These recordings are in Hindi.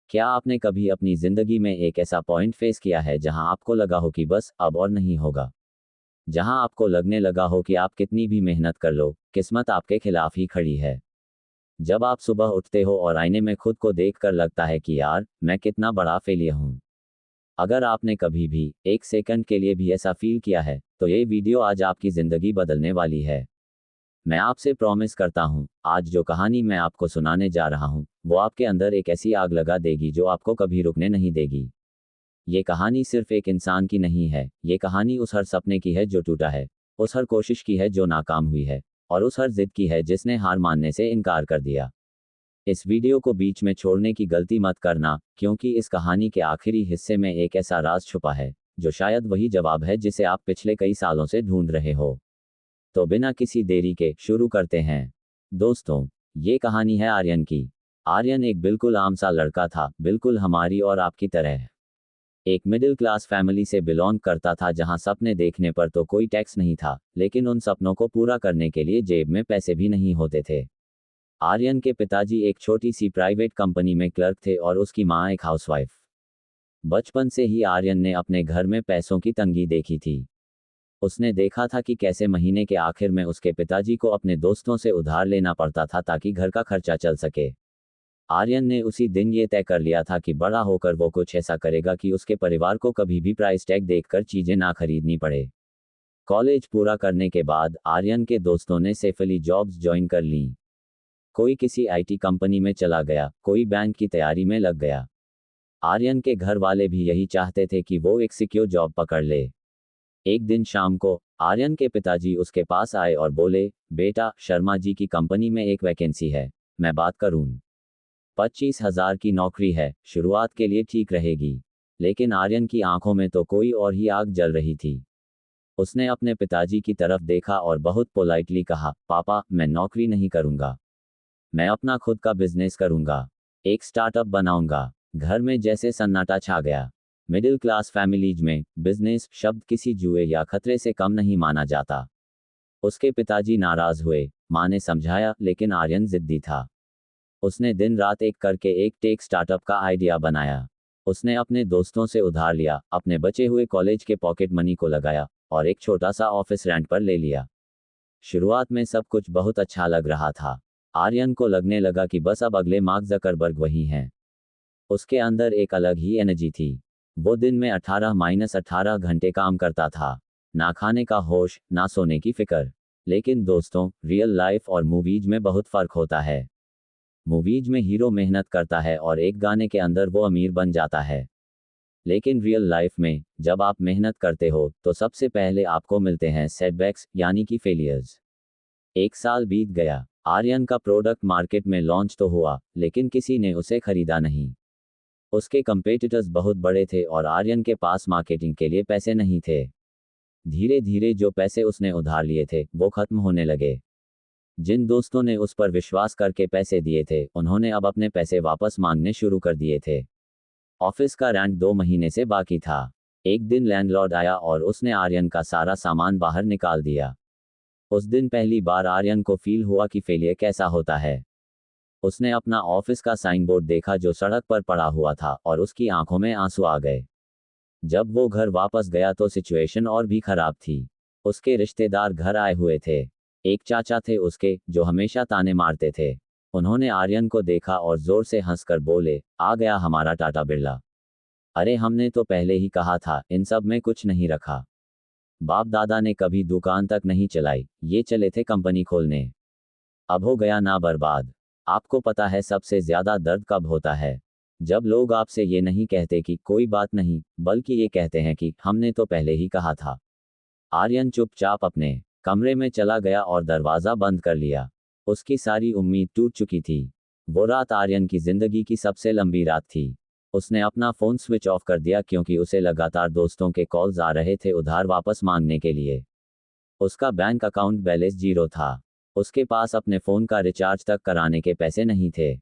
क्या आपने कभी अपनी जिंदगी में एक ऐसा पॉइंट फेस किया है जहां आपको लगा हो कि बस अब और नहीं होगा? जहां आपको लगने लगा हो कि आप कितनी भी मेहनत कर लो, किस्मत आपके खिलाफ ही खड़ी है। जब आप सुबह उठते हो और आईने में खुद को देखकर लगता है कि यार, मैं कितना बड़ा फेलियर हूं। अगर आपने कभी भी एक सेकंड के लिए भी ऐसा फील किया है, तो ये वीडियो आज आपकी जिंदगी बदलने वाली है। मैं आपसे प्रॉमिस करता हूं, आज जो कहानी मैं आपको सुनाने जा रहा हूं, वो आपके अंदर एक ऐसी आग लगा देगी जो आपको कभी रुकने नहीं देगी। ये कहानी सिर्फ एक इंसान की नहीं है, ये कहानी उस हर सपने की है जो टूटा है, उस हर कोशिश की है जो नाकाम हुई है, और उस हर जिद की है जिसने हार मानने से इनकार कर दिया। इस वीडियो को बीच में छोड़ने की गलती मत करना, क्योंकि इस कहानी के आखिरी हिस्से में एक ऐसा राज छुपा है, जो शायद वही जवाब है जिसे आप पिछले कई सालों से ढूंढ रहे हो। तो बिना किसी देरी के शुरू करते हैं। दोस्तों, ये कहानी है आर्यन की। आर्यन एक बिल्कुल आम सा लड़का था, बिल्कुल हमारी और आपकी तरह। एक मिडिल क्लास फैमिली से बिलोंग करता था जहां सपने देखने पर तो कोई टैक्स नहीं था, लेकिन उन सपनों को पूरा करने के लिए जेब में पैसे भी नहीं होते थे। आर्यन के पिताजी एक छोटी सी प्राइवेट कंपनी में क्लर्क थे और उसकी मां एक हाउसवाइफ। बचपन से ही आर्यन ने अपने घर में पैसों की तंगी देखी थी। उसने देखा था कि कैसे महीने के आखिर में उसके पिताजी को अपने दोस्तों से उधार लेना पड़ता था ताकि घर का खर्चा चल सके। आर्यन ने उसी दिन ये तय कर लिया था कि बड़ा होकर वो कुछ ऐसा करेगा कि उसके परिवार को कभी भी प्राइस टैग देखकर चीजें ना खरीदनी पड़े। कॉलेज पूरा करने के बाद आर्यन के दोस्तों ने सेफली जॉब्स ज्वाइन कर लीं। कोई किसी आईटी कंपनी में चला गया, कोई बैंक की तैयारी में लग गया। आर्यन के घर वाले भी यही चाहते थे कि वो एक सिक्योर जॉब पकड़ ले। एक दिन शाम को आर्यन के पिताजी उसके पास आए और बोले, बेटा, शर्मा जी की कंपनी में एक वैकेंसी है, मैं बात करूं? 25,000 की नौकरी है, शुरुआत के लिए ठीक रहेगी। लेकिन आर्यन की आंखों में तो कोई और ही आग जल रही थी। उसने अपने पिताजी की तरफ देखा और बहुत पोलाइटली कहा, पापा, मैं नौकरी नहीं करूंगा। मैं अपना खुद का बिजनेस करूंगा, एक स्टार्टअप बनाऊंगा। घर में जैसे सन्नाटा छा गया। मिडिल क्लास फैमिलीज में बिजनेस शब्द किसी जुए या खतरे से कम नहीं माना जाता। उसके पिताजी नाराज हुए। मां ने समझाया, लेकिन आर्यन जिद्दी था। उसने दिन रात एक करके एक टेक स्टार्टअप का आइडिया बनाया। उसने अपने दोस्तों से उधार लिया, अपने बचे हुए कॉलेज के पॉकेट मनी को लगाया, और एक छोटा सा ऑफिस रेंट पर ले लिया। शुरुआत में सब कुछ बहुत अच्छा लग रहा था। आर्यन को लगने लगा कि बस अब अगले मार्क जकरबर्ग वही हैं। उसके अंदर एक अलग ही एनर्जी थी। वो दिन में 18-18 घंटे काम करता था। ना खाने का होश, ना सोने की फिक्र। लेकिन दोस्तों, रियल लाइफ और मूवीज में बहुत फर्क होता है। मूवीज में हीरो मेहनत करता है और एक गाने के अंदर वो अमीर बन जाता है। लेकिन रियल लाइफ में जब आप मेहनत करते हो तो सबसे पहले आपको मिलते हैं सेटबैक्स, यानी कि फेलियर्स। एक साल बीत गया। आर्यन का प्रोडक्ट मार्केट में लॉन्च तो हुआ, लेकिन किसी ने उसे खरीदा नहीं। उसके कंपेटिटर्स बहुत बड़े थे और आर्यन के पास मार्केटिंग के लिए पैसे नहीं थे। धीरे धीरे जो पैसे उसने उधार लिए थे वो खत्म होने लगे। जिन दोस्तों ने उस पर विश्वास करके पैसे दिए थे, उन्होंने अब अपने पैसे वापस मांगने शुरू कर दिए थे। ऑफिस का रेंट 2 महीने से बाकी था। एक दिन लैंडलॉर्ड आया और उसने आर्यन का सारा सामान बाहर निकाल दिया। उस दिन पहली बार आर्यन को फील हुआ कि फेलियर कैसा होता है। उसने अपना ऑफिस का साइन बोर्ड देखा जो सड़क पर पड़ा हुआ था, और उसकी आंखों में आंसू आ गए। जब वो घर वापस गया तो सिचुएशन और भी खराब थी। उसके रिश्तेदार घर आए हुए थे। एक चाचा थे उसके, जो हमेशा ताने मारते थे। उन्होंने आर्यन को देखा और जोर से हंसकर बोले, आ गया हमारा टाटा बिरला। अरे, हमने तो पहले ही कहा था, इन सब में कुछ नहीं रखा। बाप दादा ने कभी दुकान तक नहीं चलाई, ये चले थे कंपनी खोलने। अब हो गया ना बर्बाद। आपको पता है सबसे ज्यादा दर्द कब होता है? जब लोग आपसे ये नहीं कहते कि कोई बात नहीं, बल्कि ये कहते हैं कि हमने तो पहले ही कहा था। आर्यन चुपचाप अपने कमरे में चला गया और दरवाजा बंद कर लिया। उसकी सारी उम्मीद टूट चुकी थी। वो रात आर्यन की जिंदगी की सबसे लंबी रात थी। उसने अपना फोन स्विच ऑफ कर दिया क्योंकि उसे लगातार दोस्तों के कॉल्स आ रहे थे उधार वापस मांगने के लिए। उसका बैंक अकाउंट बैलेंस 0 था। उसके पास अपने फोन का रिचार्ज तक कराने के पैसे नहीं थे।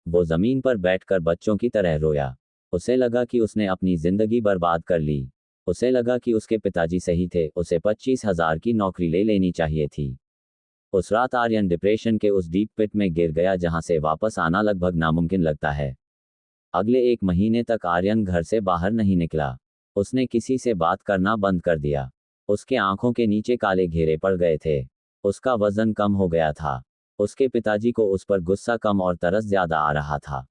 वो जमीन पर बैठकर बच्चों की तरह रोया। उसे लगा कि उसने अपनी जिंदगी बर्बाद कर ली। उसे लगा कि उसके पिताजी सही थे, उसे 25,000 की नौकरी ले लेनी चाहिए थी। उस रात आर्यन डिप्रेशन के उस डीप पिट में गिर गया जहां से वापस आना लगभग नामुमकिन लगता है। अगले 1 महीने तक आर्यन घर से बाहर नहीं निकला। उसने किसी से बात करना बंद कर दिया। उसके आंखों के नीचे काले घेरे पड़ गए थे। उसका वजन कम हो गया था। उसके पिताजी को उस पर गुस्सा कम और तरस ज्यादा आ रहा था।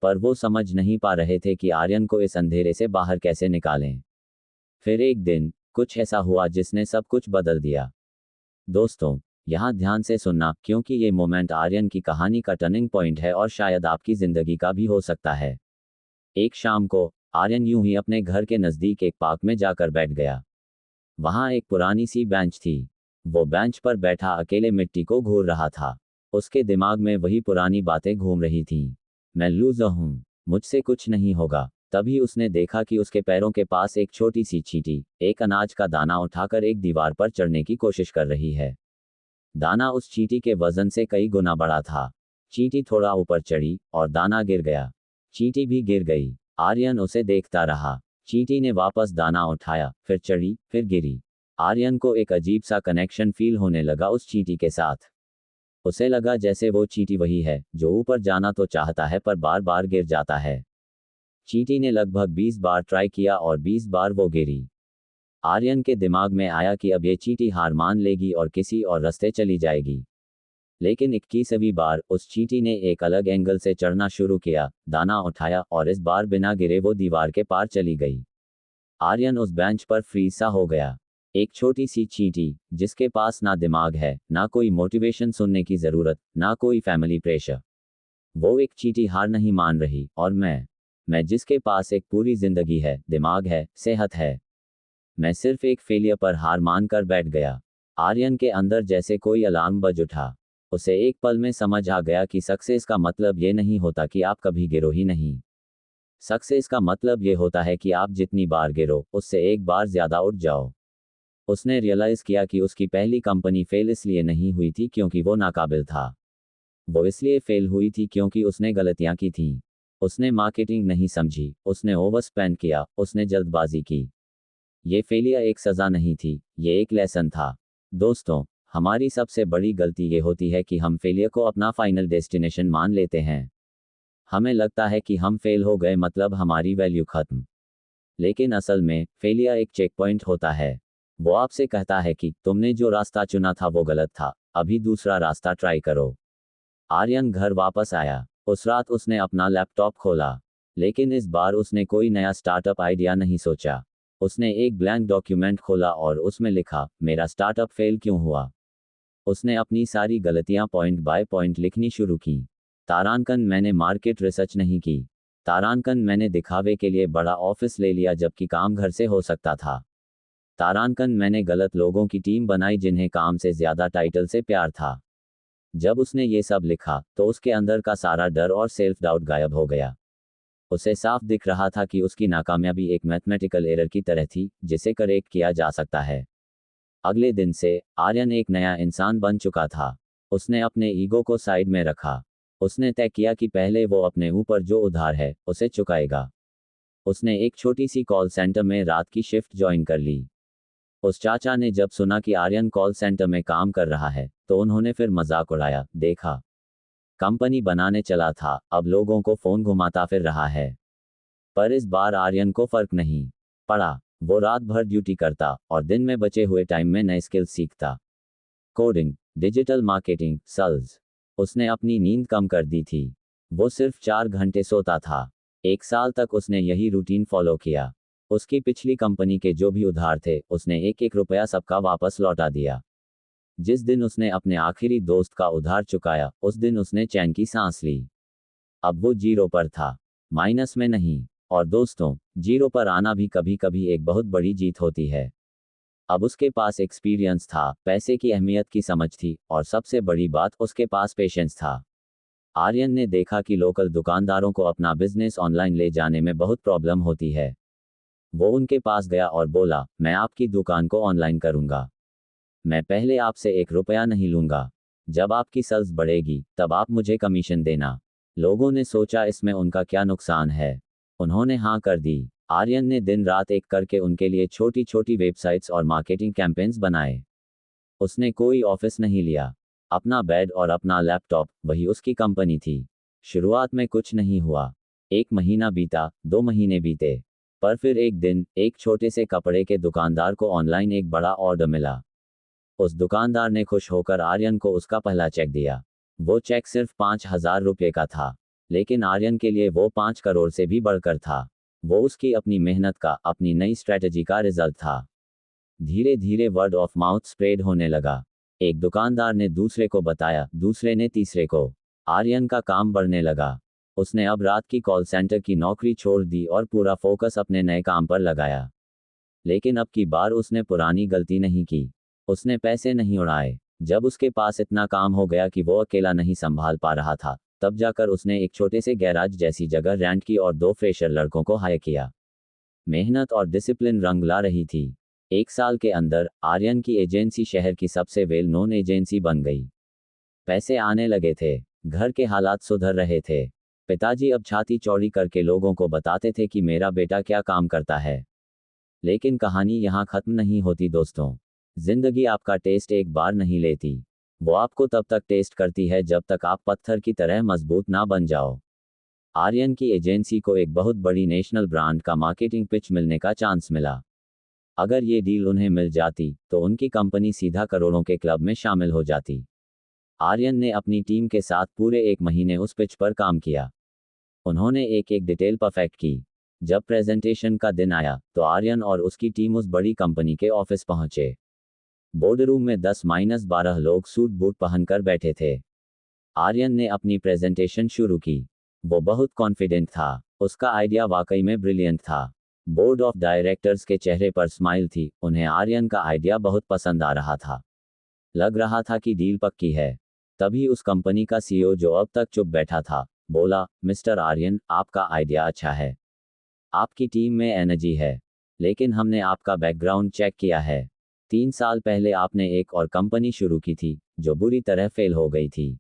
पर वो समझ नहीं पा रहे थे कि आर्यन को इस अंधेरे से बाहर कैसे निकालें। फिर एक दिन कुछ ऐसा हुआ जिसने सब कुछ बदल दिया। दोस्तों, यहाँ ध्यान से सुनना, क्योंकि ये मोमेंट आर्यन की कहानी का टर्निंग पॉइंट है और शायद आपकी जिंदगी का भी हो सकता है। एक शाम को आर्यन यूं ही अपने घर के नज़दीक एक पार्क में जाकर बैठ गया। वहाँ एक पुरानी सी बेंच थी। वो बेंच पर बैठा अकेले मिट्टी को घूर रहा था। उसके दिमाग में वही पुरानी बातें घूम रही थीं। मैं लूज़र हूँ, मुझसे कुछ नहीं होगा। तभी उसने देखा कि उसके पैरों के पास एक छोटी सी चींटी एक अनाज का दाना उठाकर एक दीवार पर चढ़ने की कोशिश कर रही है। दाना उस चींटी के वजन से कई गुना बड़ा था। चींटी थोड़ा ऊपर चढ़ी और दाना गिर गया। चींटी भी गिर गई। आर्यन उसे देखता रहा। चींटी ने वापस दाना उठाया, फिर चढ़ी, फिर गिरी। आर्यन को एक अजीब सा कनेक्शन फील होने लगा उस चींटी के साथ। उसे लगा जैसे वो चींटी वही है जो ऊपर जाना तो चाहता है पर बार बार गिर जाता है। चींटी ने लगभग 20 बार ट्राई किया और 20 बार वो गिरी। आर्यन के दिमाग में आया कि अब ये चींटी हार मान लेगी और किसी और रास्ते चली जाएगी। लेकिन 21वीं बार उस चींटी ने एक अलग एंगल से चढ़ना शुरू किया, दाना उठाया और इस बार बिना गिरे वो दीवार के पार चली गई। आर्यन उस बेंच पर फ्रीज सा हो गया। एक छोटी सी चींटी जिसके पास ना दिमाग है, ना कोई मोटिवेशन सुनने की जरूरत, ना कोई फैमिली प्रेशर। वो एक चींटी हार नहीं मान रही, और मैं जिसके पास एक पूरी जिंदगी है, दिमाग है, सेहत है। मैं सिर्फ एक फेलियर पर हार मान कर बैठ गया। आर्यन के अंदर जैसे कोई अलार्म बज उठा। उसे एक पल में समझ आ गया कि सक्सेस का मतलब ये नहीं होता कि आप कभी गिरो ही नहीं। सक्सेस का मतलब ये होता है कि आप जितनी बार गिरो उससे एक बार ज्यादा उठ जाओ। उसने रियलाइज किया कि उसकी पहली कंपनी फेल इसलिए नहीं हुई थी क्योंकि वो नाकाबिल था। वो इसलिए फेल हुई थी क्योंकि उसने गलतियां की थीं। उसने मार्केटिंग नहीं समझी, उसने ओवरस्पेंड किया, उसने जल्दबाजी की। ये फेलियर एक सज़ा नहीं थी, ये एक लेसन था। दोस्तों, हमारी सबसे बड़ी गलती ये होती है कि हम फेलियर को अपना फाइनल डेस्टिनेशन मान लेते हैं। हमें लगता है कि हम फेल हो गए मतलब हमारी वैल्यू खत्म। लेकिन असल में फेलियर एक चेक पॉइंट होता है। वो आपसे कहता है कि तुमने जो रास्ता चुना था वो गलत था, अभी दूसरा रास्ता ट्राई करो। आर्यन घर वापस आया। उस रात उसने अपना लैपटॉप खोला। लेकिन इस बार उसने कोई नया स्टार्टअप आइडिया नहीं सोचा। उसने एक ब्लैंक डॉक्यूमेंट खोला और उसमें लिखा, मेरा स्टार्टअप फेल क्यों हुआ। उसने अपनी सारी गलतियां पॉइंट बाय पॉइंट लिखनी शुरू की। तारांकन, मैंने मार्केट रिसर्च नहीं की। तारांकन, मैंने दिखावे के लिए बड़ा ऑफिस ले लिया जबकि काम घर से हो सकता था। तारांकन, मैंने गलत लोगों की टीम बनाई जिन्हें काम से ज्यादा टाइटल से प्यार था। जब उसने ये सब लिखा तो उसके अंदर का सारा डर और सेल्फ डाउट गायब हो गया। उसे साफ दिख रहा था कि उसकी नाकामयाबी एक मैथमेटिकल एरर की तरह थी जिसे करेक्ट किया जा सकता है। अगले दिन से आर्यन एक नया इंसान बन चुका था। उसने अपने ईगो को साइड में रखा। उसने तय किया कि पहले वो अपने ऊपर जो उधार है उसे चुकाएगा। उसने एक छोटी सी कॉल सेंटर में रात की शिफ्ट ज्वाइन कर ली। उस चाचा ने जब सुना कि आर्यन कॉल सेंटर में काम कर रहा है तो उन्होंने फिर मजाक उड़ाया, देखा, कंपनी बनाने चला था, अब लोगों को फोन घुमाता फिर रहा है। पर इस बार आर्यन को फर्क नहीं पड़ा। वो रात भर ड्यूटी करता और दिन में बचे हुए टाइम में नए स्किल्स सीखता। Coding, digital marketing, sales. उसने अपनी नींद कम कर दी थी। वो सिर्फ 4 घंटे सोता था। 1 साल तक उसने यही रूटीन फॉलो किया। उसकी पिछली कंपनी के जो भी उधार थे उसने एक एक रुपया सबका वापस लौटा दिया। जिस दिन उसने अपने आखिरी दोस्त का उधार चुकाया उस दिन उसने चैन की सांस ली। अब वो जीरो पर था, माइनस में नहीं। और दोस्तों, जीरो पर आना भी कभी कभी एक बहुत बड़ी जीत होती है। अब उसके पास एक्सपीरियंस था, पैसे की अहमियत की समझ थी और सबसे बड़ी बात उसके पास पेशेंस था। आर्यन ने देखा कि लोकल दुकानदारों को अपना बिजनेस ऑनलाइन ले जाने में बहुत प्रॉब्लम होती है। वो उनके पास गया और बोला, मैं आपकी दुकान को ऑनलाइन करूंगा। मैं पहले आपसे 1 रुपया नहीं लूंगा। जब आपकी सेल्स बढ़ेगी तब आप मुझे कमीशन देना। लोगों ने सोचा इसमें उनका क्या नुकसान है। उन्होंने हाँ कर दी। आर्यन ने दिन रात एक करके उनके लिए छोटी छोटी वेबसाइट्स और मार्केटिंग कैंपेन्स बनाए। उसने कोई ऑफिस नहीं लिया। अपना बेड और अपना लैपटॉप, वही उसकी कंपनी थी। शुरुआत में कुछ नहीं हुआ। एक महीना बीता, 2 महीने बीते, पर फिर एक दिन एक छोटे से कपड़े के दुकानदार को ऑनलाइन एक बड़ा ऑर्डर मिला। उस दुकानदार ने खुश होकर आर्यन को उसका पहला चेक दिया। वो चेक सिर्फ 5,000 रुपये का था, लेकिन आर्यन के लिए वो 5 करोड़ से भी बढ़कर था। वो उसकी अपनी मेहनत का, अपनी नई स्ट्रैटेजी का रिजल्ट था। धीरे धीरे वर्ड ऑफ माउथ स्प्रेड होने लगा। एक दुकानदार ने दूसरे को बताया, दूसरे ने तीसरे को। आर्यन का काम बढ़ने लगा। उसने अब रात की कॉल सेंटर की नौकरी छोड़ दी और पूरा फोकस अपने नए काम पर लगाया। लेकिन अब की बार उसने पुरानी गलती नहीं की। उसने पैसे नहीं उड़ाए। जब उसके पास इतना काम हो गया कि वो अकेला नहीं संभाल पा रहा था, तब जाकर उसने एक छोटे से गैराज जैसी जगह रेंट की और 2 फ्रेशर लड़कों को हायर किया। मेहनत और डिसिप्लिन रंग ला रही थी। 1 साल के अंदर आर्यन की एजेंसी शहर की सबसे वेल नोन एजेंसी बन गई। पैसे आने लगे थे, घर के हालात सुधर रहे थे। पिताजी अब छाती चौड़ी करके लोगों को बताते थे कि मेरा बेटा क्या काम करता है। लेकिन कहानी यहाँ खत्म नहीं होती दोस्तों। जिंदगी आपका टेस्ट एक बार नहीं लेती। वो आपको तब तक टेस्ट करती है जब तक आप पत्थर की तरह मजबूत ना बन जाओ। आर्यन की एजेंसी को एक बहुत बड़ी नेशनल ब्रांड का मार्केटिंग पिच मिलने का चांस मिला। अगर ये डील उन्हें मिल जाती तो उनकी कंपनी सीधा करोड़ों के क्लब में शामिल हो जाती। आर्यन ने अपनी टीम के साथ पूरे 1 महीने उस पिच पर काम किया। उन्होंने एक एक डिटेल परफेक्ट की। जब प्रेजेंटेशन का दिन आया तो आर्यन और उसकी टीम उस बड़ी कंपनी के ऑफिस पहुंचे। बोर्डरूम में 10-12 लोग सूट बूट पहनकर बैठे थे। आर्यन ने अपनी प्रेजेंटेशन शुरू की। वो बहुत कॉन्फिडेंट था। उसका आइडिया वाकई में ब्रिलियंट था। बोर्ड ऑफ डायरेक्टर्स के चेहरे पर स्माइल थी। उन्हें आर्यन का आइडिया बहुत पसंद आ रहा था। लग रहा था कि डील पक्की है। तभी उस कंपनी का सीईओ, जो अब तक चुप बैठा था, बोला, मिस्टर आर्यन, आपका आइडिया अच्छा है। आपकी टीम में एनर्जी है। लेकिन हमने आपका बैकग्राउंड चेक किया है। 3 साल पहले आपने एक और कंपनी शुरू की थी, जो बुरी तरह फेल हो गई थी।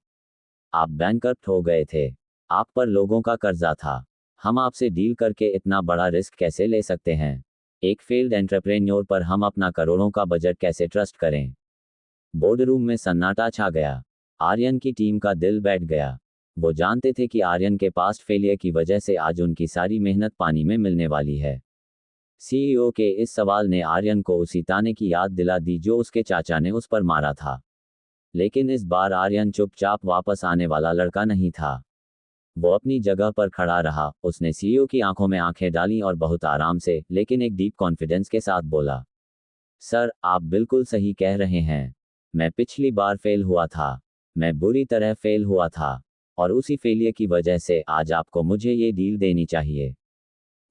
आप बैंकरप्ट हो गए थे। आप पर लोगों का कर्जा था। हम आपसे डील करके इतना बड़ा रिस्क कैसे ले सकते हैं? एक फेल्ड एंटरप्रेन्योर पर हम अपना करोड़ों का बजट कैसे ट्रस्ट करें? बोर्डरूम में सन्नाटा छा गया। आर्यन की टीम का दिल बैठ गया। वो जानते थे कि आर्यन के पास्ट फेलियर की वजह से आज उनकी सारी मेहनत पानी में मिलने वाली है। सीईओ के इस सवाल ने आर्यन को उसी ताने की याद दिला दी जो उसके चाचा ने उस पर मारा था। लेकिन इस बार आर्यन चुपचाप वापस आने वाला लड़का नहीं था। वो अपनी जगह पर खड़ा रहा। उसने सीईओ की आंखों में आंखें डाली और बहुत आराम से, लेकिन एक डीप कॉन्फिडेंस के साथ बोला, सर, आप बिल्कुल सही कह रहे हैं। मैं पिछली बार फेल हुआ था। मैं बुरी तरह फेल हुआ था। और उसी फेलियर की वजह से आज आपको मुझे ये डील देनी चाहिए।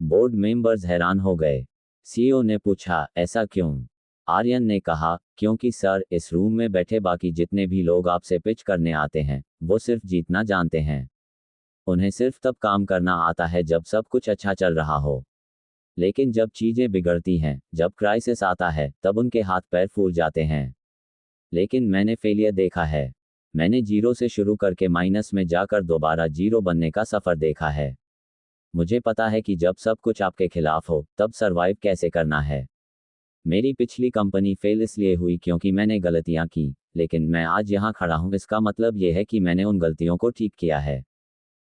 बोर्ड मेंबर्स हैरान हो गए। सीईओ ने पूछा, ऐसा क्यों? आर्यन ने कहा, क्योंकि सर, इस रूम में बैठे बाकी जितने भी लोग आपसे पिच करने आते हैं, वो सिर्फ जीतना जानते हैं। उन्हें सिर्फ तब काम करना आता है जब सब कुछ अच्छा चल रहा हो। लेकिन जब चीजें बिगड़ती हैं, जब क्राइसिस आता है, तब उनके हाथ पैर फूल जाते हैं। लेकिन मैंने फेलियर देखा है। मैंने जीरो से शुरू करके माइनस में जाकर दोबारा जीरो बनने का सफर देखा है। मुझे पता है कि जब सब कुछ आपके खिलाफ हो, तब सरवाइव कैसे करना है। मेरी पिछली कंपनी फेल इसलिए हुई क्योंकि मैंने गलतियां की, लेकिन मैं आज यहाँ खड़ा हूँ। इसका मतलब यह है कि मैंने उन गलतियों को ठीक किया है।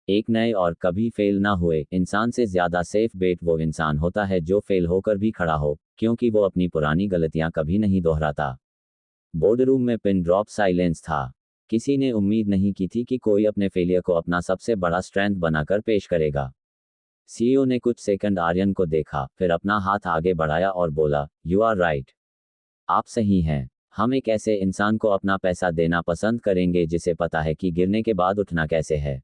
एक नए और कभी फेल ना हुए इंसान से ज्यादा सेफ बेट वो इंसान होता है जो फेल होकर भी खड़ा हो, क्योंकि वो अपनी पुरानी गलतियां कभी नहीं दोहराता। बोर्डरूम में पिन ड्रॉप साइलेंस था। किसी ने उम्मीद नहीं की थी कि कोई अपने फेलियर को अपना सबसे बड़ा स्ट्रेंथ बनाकर पेश करेगा। सीईओ ने कुछ सेकंड आर्यन को देखा, फिर अपना हाथ आगे बढ़ाया और बोला, यू आर राइट। आप सही हैं। हम एक ऐसे इंसान को अपना पैसा देना पसंद करेंगे जिसे पता है कि गिरने के बाद उठना कैसे है।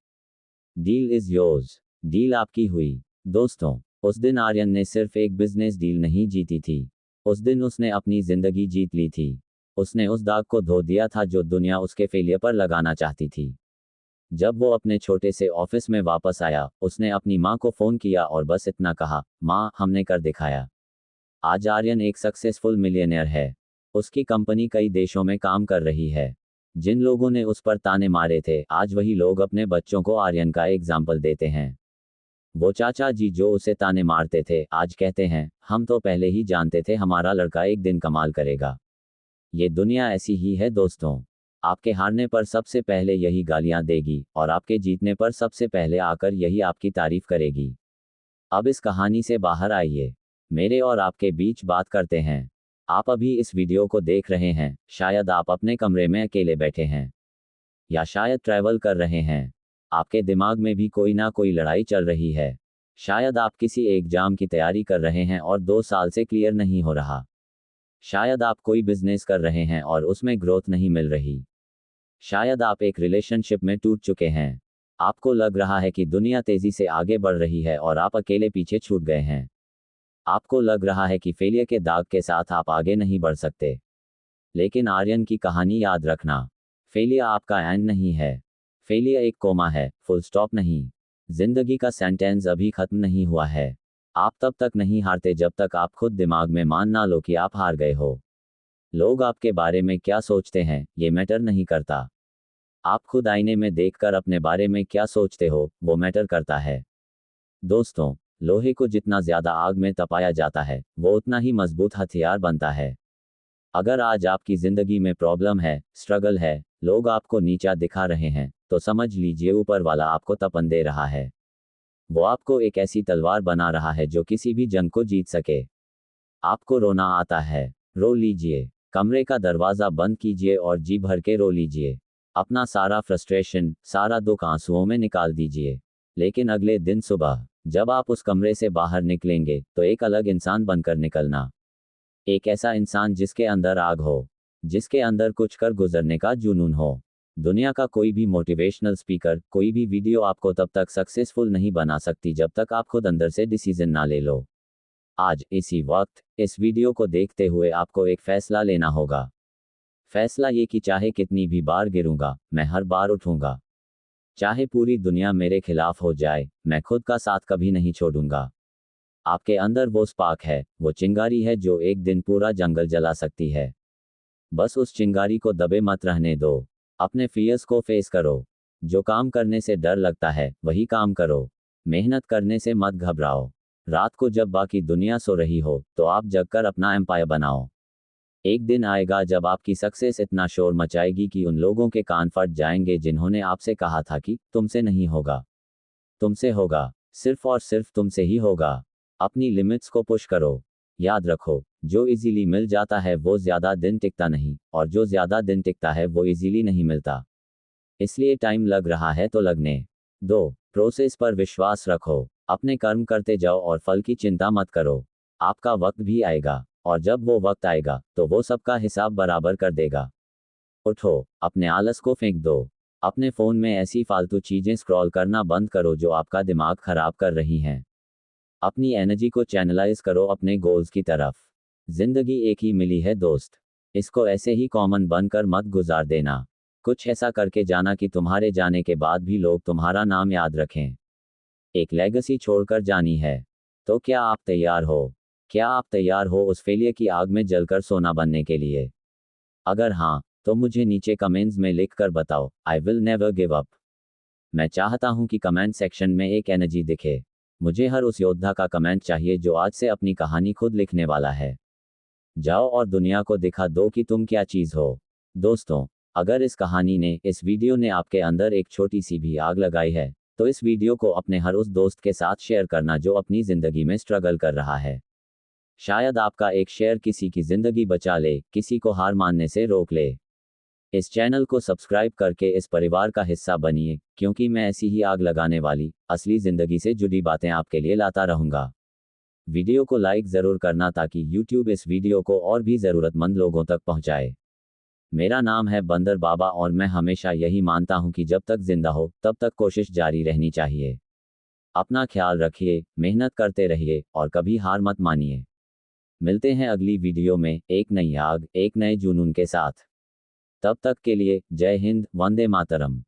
Deal is yours. डील आपकी हुई। दोस्तों, उस दिन आर्यन ने सिर्फ एक बिजनेस डील नहीं जीती थी। उस दिन उसने अपनी जिंदगी जीत ली थी। उसने उस दाग को धो दिया था जो दुनिया उसके फेलियर पर लगाना चाहती थी। जब वो अपने छोटे से ऑफिस में वापस आया, उसने अपनी माँ को फोन किया और बस इतना कहा, माँ, हमने कर दिखाया। आज आर्यन एक सक्सेसफुल मिलियनेयर है। उसकी कंपनी कई देशों में काम कर रही है। जिन लोगों ने उस पर ताने मारे थे, आज वही लोग अपने बच्चों को आर्यन का एग्जाम्पल देते हैं। वो चाचा जी जो उसे ताने मारते थे, आज कहते हैं, हम तो पहले ही जानते थे हमारा लड़का एक दिन कमाल करेगा। ये दुनिया ऐसी ही है दोस्तों। आपके हारने पर सबसे पहले यही गालियां देगी और आपके जीतने पर सबसे पहले आकर यही आपकी तारीफ करेगी। अब इस कहानी से बाहर आइए, मेरे और आपके बीच बात करते हैं। आप अभी इस वीडियो को देख रहे हैं, शायद आप अपने कमरे में अकेले बैठे हैं, या शायद ट्रैवल कर रहे हैं। आपके दिमाग में भी कोई ना कोई लड़ाई चल रही है। शायद आप किसी एग्जाम की तैयारी कर रहे हैं और 2 साल से क्लियर नहीं हो रहा। शायद आप कोई बिजनेस कर रहे हैं और उसमें ग्रोथ नहीं मिल रही। शायद आप एक रिलेशनशिप में टूट चुके हैं। आपको लग रहा है कि दुनिया तेजी से आगे बढ़ रही है और आप अकेले पीछे छूट गए हैं। आपको लग रहा है कि फेलियर के दाग के साथ आप आगे नहीं बढ़ सकते। लेकिन आर्यन की कहानी याद रखना, फेलियर आपका एंड नहीं है। फेलियर एक कोमा है, फुल स्टॉप नहीं। जिंदगी का सेंटेंस अभी खत्म नहीं हुआ है। आप तब तक नहीं हारते जब तक आप खुद दिमाग में मान ना लो कि आप हार गए हो। लोग आपके बारे में क्या सोचते हैं ये मैटर नहीं करता। आप खुद आईने में देखकर अपने बारे में क्या सोचते हो वो मैटर करता है। दोस्तों, लोहे को जितना ज्यादा आग में तपाया जाता है वो उतना ही मजबूत हथियार बनता है। अगर आज आपकी जिंदगी में प्रॉब्लम है, स्ट्रगल है, लोग आपको नीचा दिखा रहे हैं, तो समझ लीजिए ऊपर वाला आपको तपन दे रहा है। वो आपको एक ऐसी तलवार बना रहा है जो किसी भी जंग को जीत सके। आपको रोना आता है, रो लीजिए। कमरे का दरवाजा बंद कीजिए और जी भर के रो लीजिए। अपना सारा फ्रस्ट्रेशन, सारा दुख आंसुओं में निकाल दीजिए। लेकिन अगले दिन सुबह जब आप उस कमरे से बाहर निकलेंगे तो एक अलग इंसान बनकर निकलना। एक ऐसा इंसान जिसके अंदर आग हो, जिसके अंदर कुछ कर गुजरने का जुनून हो। दुनिया का कोई भी मोटिवेशनल स्पीकर, कोई भी वीडियो आपको तब तक सक्सेसफुल नहीं बना सकती जब तक आप खुद अंदर से डिसीजन ना ले लो। आज इसी वक्त इस वीडियो को देखते हुए आपको एक फैसला लेना होगा। फैसला ये कि चाहे कितनी भी बार गिरूंगा, मैं हर बार उठूंगा। चाहे पूरी दुनिया मेरे खिलाफ हो जाए, मैं खुद का साथ कभी नहीं छोड़ूंगा। आपके अंदर वो स्पार्क है, वो चिंगारी है जो एक दिन पूरा जंगल जला सकती है। बस उस चिंगारी को दबे मत रहने दो। अपने फियर्स को फेस करो। जो काम करने से डर लगता है वही काम करो। मेहनत करने से मत घबराओ। रात को जब बाकी दुनिया सो रही हो तो आप जगकर अपना एम्पायर बनाओ। एक दिन आएगा जब आपकी सक्सेस इतना शोर मचाएगी कि उन लोगों के कान फट जाएंगे जिन्होंने आपसे कहा था कि तुमसे नहीं होगा। तुमसे होगा, सिर्फ और सिर्फ तुमसे ही होगा। अपनी लिमिट्स को पुश करो। याद रखो, जो इजीली मिल जाता है वो ज्यादा दिन टिकता नहीं, और जो ज्यादा दिन टिकता है वो इजीली नहीं मिलता। इसलिए टाइम लग रहा है तो लगने दो। प्रोसेस पर विश्वास रखो। अपने कर्म करते जाओ और फल की चिंता मत करो। आपका वक्त भी आएगा, और जब वो वक्त आएगा तो वो सबका हिसाब बराबर कर देगा। उठो, अपने आलस को फेंक दो। अपने फोन में ऐसी फालतू चीजें स्क्रॉल करना बंद करो जो आपका दिमाग खराब कर रही हैं। अपनी एनर्जी को चैनलाइज करो अपने गोल्स की तरफ। जिंदगी एक ही मिली है दोस्त, इसको ऐसे ही कॉमन बनकर मत गुजार देना। कुछ ऐसा करके जाना कि तुम्हारे जाने के बाद भी लोग तुम्हारा नाम याद रखें। एक लेगेसी छोड़कर जानी है। तो क्या आप तैयार हो? क्या आप तैयार हो उस फेलियर की आग में जलकर सोना बनने के लिए? अगर हाँ, तो मुझे नीचे कमेंट्स में लिखकर बताओ, I will never give up. मैं चाहता हूं कि कमेंट सेक्शन में एक एनर्जी दिखे। मुझे हर उस योद्धा का कमेंट चाहिए जो आज से अपनी कहानी खुद लिखने वाला है। जाओ और दुनिया को दिखा दो कि तुम क्या चीज हो। दोस्तों, अगर इस कहानी ने, इस वीडियो ने आपके अंदर एक छोटी सी भी आग लगाई है, तो इस वीडियो को अपने हर उस दोस्त के साथ शेयर करना जो अपनी जिंदगी में स्ट्रगल कर रहा है। शायद आपका एक शेयर किसी की जिंदगी बचा ले, किसी को हार मानने से रोक ले। इस चैनल को सब्सक्राइब करके इस परिवार का हिस्सा बनिए, क्योंकि मैं ऐसी ही आग लगाने वाली, असली जिंदगी से जुड़ी बातें आपके लिए लाता रहूंगा। वीडियो को लाइक जरूर करना ताकि YouTube इस वीडियो को और भी जरूरतमंद लोगों तक पहुंचाए। मेरा नाम है बंदर बाबा और मैं हमेशा यही मानता हूं कि जब तक जिंदा हो तब तक कोशिश जारी रहनी चाहिए। अपना ख्याल रखिए, मेहनत करते रहिए और कभी हार मत मानिए। मिलते हैं अगली वीडियो में एक नई आग, एक नए जुनून के साथ। तब तक के लिए जय हिंद, वंदे मातरम।